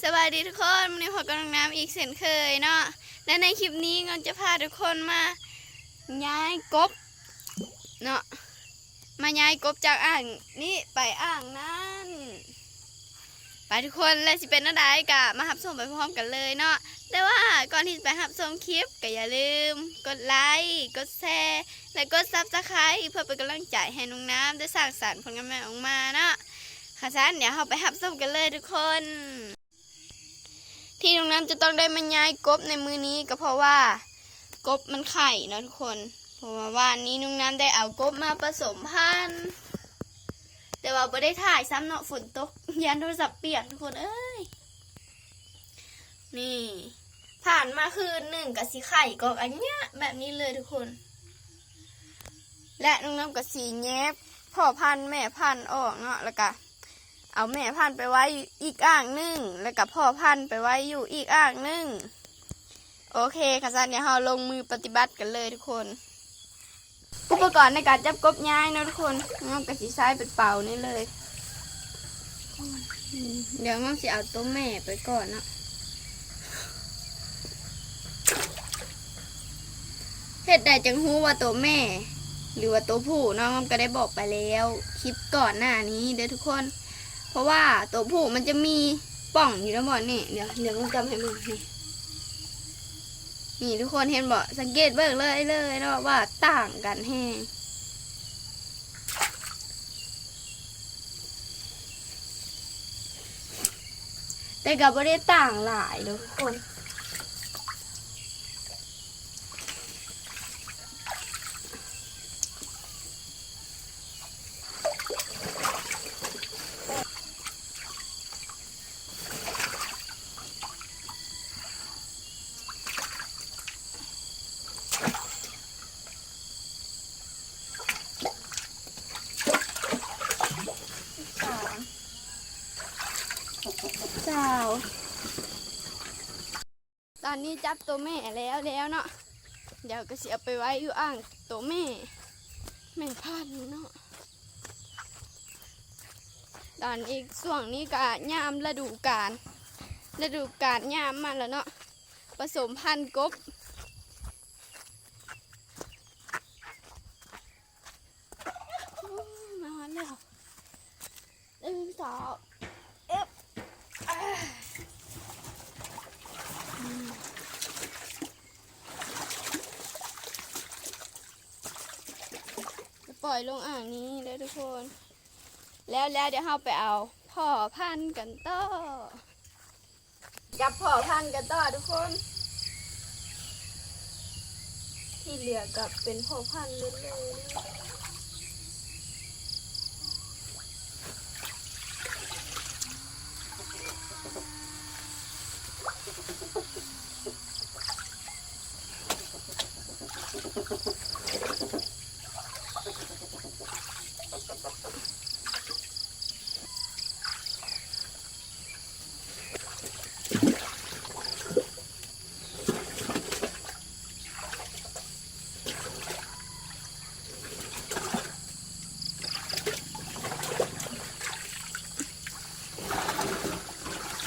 สวัสดีทุกคนวันนี้พบกับน้องน้ำอีกเช่นเคยเนาะและในคลิปนี้เราจะพาทุกคนมาย้ายกบเนาะมาย้ายกบจากอ่างนี้ไปอ่างนั้นไปทุกคนและสิเป็นอะไรกะมาหับชมไปพร้อมกันเลยเนาะแต่ว่าก่อนที่จะไปหับชมคลิปก็อย่าลืมกดไลค์กดแชร์และกดซับสไครต์เพื่อเป็นกำลังใจให้น้องน้ำได้สร้างสรรค์ผลงานใหม่ออกมาเนาะค่ะฉะนั้นเดี๋ยวเราไปหับชมกันเลยทุกคนที่น้องน้ำจะต้องได้มาย้ายกบในมือนี้ก็เพราะว่ากบมันไข่เนาะทุกคนเพราะว่าวันนี้น้องน้ำได้เอากบมาผสมพันธุ์แต่ว่าไม่ได้ถ่ายซ้ำเนาะฝนตกยันโทรศัพท์เปียกทุกคนเอ้ยนี่ผ่านมาคืนหนึ่งกับสีไข่ก็อันเนี้ยแบบนี้เลยทุกคนและน้องน้ำกับสีแยบพ่อพันธุ์แม่พันธุ์ออกเนาะแล้วก็เอาแม่พันธุ์ไปไว้อีกอ่างหนึ่งแล้วกับพ่อพันธุ์ไปไว้อยู่อีกอ่างหนึ่งโอเคค่ะซันเดี๋ยวเราลงมือปฏิบัติกันเลยทุกคนอุปกรณ์ในการจับกบย้ายนะทุกคนน้องกระสีซ้ายเป็นเป่านี่เลยเดี๋ยวน้องจะเอาตัวแม่ไปก่อนนะเห็ดได้จังหูว่าตัวแม่หรือว่าตัวผู้น้องก็ได้บอกไปแล้วคลิปก่อนหน้านี้เด้อทุกคนเพราะว่าตัวผู้มันจะมีป่องอยู่ทั้งหมดนี่เดี๋ยวต้องจำให้มึงนี่ทุกคนเห็นบ่สังเกตเบิ่งเลยเนาะว่าต่างกันแห้งแต่ก็ไม่ได้ต่างหลายทุกคนตอนนี้จับตัวแม่แล้วเนาะเดี๋ยวก็เสียไปไว้อยู่อ่างตัวแม่พันธุ์เนาะตอนอีกช่วงนี้ก็ยามฤดูกาลยามมาแล้วเนาะผสมพันธุ์กบมาแล้วสองปล่อยลงอ่างนี้เลยทุกคนแล้วเดี๋ยวเราไปเอาพ่อพันธุ์กันต่อกับพ่อพันธุ์กันต่อทุกคนที่เหลือกับเป็นพ่อพันธุ์เลย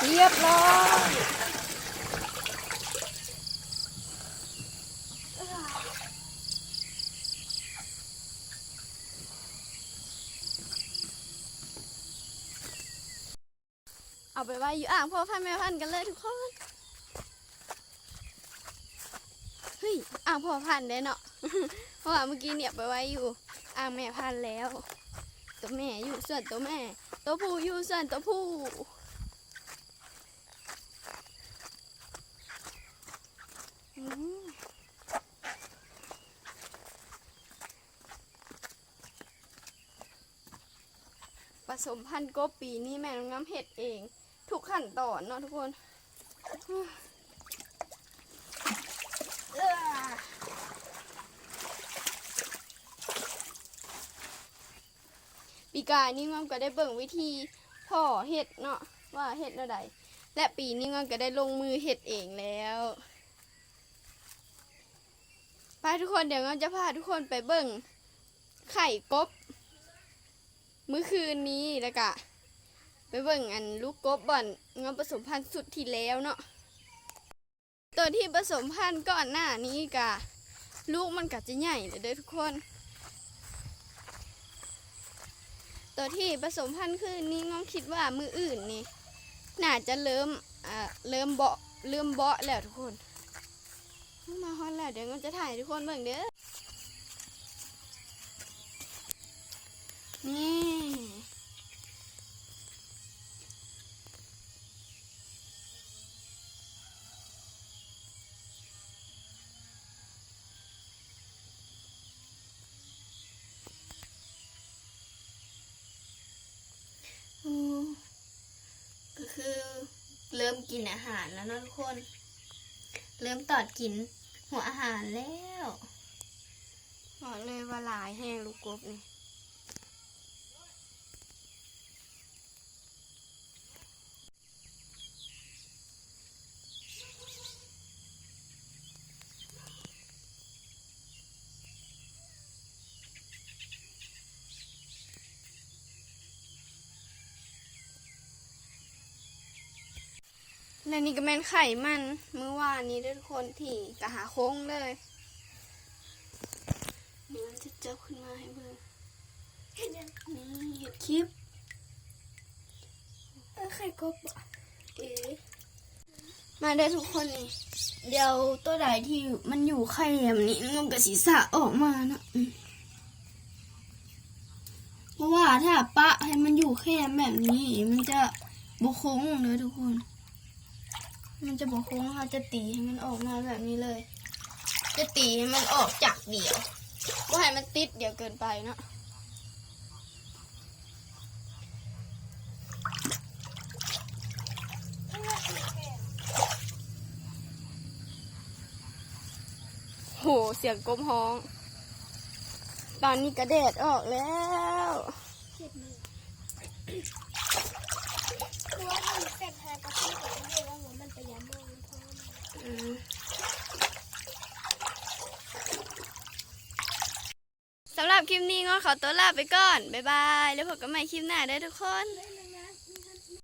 เรียบร้อยเอาไปไว้อยู่อ่างพ่อพันธุ์แม่พันธุ์กันเลยทุกคนเฮ้ยอ่างพ่อพันธุ์ได้เนาะ เพราะว่าเมื่อกี้เนี่ยไปไว้อยู่อ่างแม่พันธุ์แล้วตัวแม่อยู่ส่วนตัวแม่ตัวผู้อยู่ส่วนตัวผู้ผสมพันธุ์กบปีนี้แม่น้ำเห็ดเองทุกขั้นตอนเนาะทุกคนปีกายนี่มันก็ได้เบิ่งวิธีพ่อเห็ดเนาะว่าเห็ดอะไรและปีนี้มันก็ได้ลงมือเห็ดเองแล้วไปทุกคนเดี๋ยวเราจะพาทุกคนไปเบิ่งไข่กบเมื่อคืนนี้แล้วก็ไป เบิ่งอันลูกกบบ่อนงอผสมพันธุ์สุดที่แล้วเนาะตัวที่ผสมพันธุ์ก่อนหน้านี้กะลูกมันก็จะใหญ่เลยเด้อทุกคนตัวที่ผสมพันธุ์คือนี้ง้องคิดว่ามืออื่นนี่น่าจะเริ่มเบาะแล้วทุกคนมาฮอนแล้วเดี๋ยวง้องจะถ่ายทุกคนเบิ่งเด้อนี่ก็คือเริ่มกินอาหารแล้วนะทุกคนเริ่มตอดกินหัวอาหารแล้วบอกเลยว่าหลายแห้งลูกกบนี่และนี่ก็แม่นไข่มันเมื่อวานนี้ทุกคนที่กะหาโค้งเลยเดี๋ยวจะจับขึ้นมาให้เบิ่งเห็นยังนี่เห็ดคลิปไข่กบมาได้ทุกคนนี่เดี๋ยวตัวใดที่มันอยู่ไข่แบบนี้มันก็ศีรษะออกมานะเพราะว่าถ้าปะให้มันอยู่แค่แบบนี้มันจะบกโค้งเลยทุกคนมันจะบกโค้งค่ะจะตีให้มันออกมาแบบนี้เลยจะตีให้มันออกจากเดี่ยวว่าให้มันติดเดี๋ยวเกินไปเนาะโหเสียงกบฮ้องตอนนี้กระเด็ดออกแล้วว่ามันเป็นแฮกระซี่กับมันเลยว่ามันไปย้ำมือสำหรับคลิปนี้ก็ขอตัวลาไปก่อน บ๊ายบาย แล้วพบกันใหม่คลิปหน้าได้ทุกคน พ่อ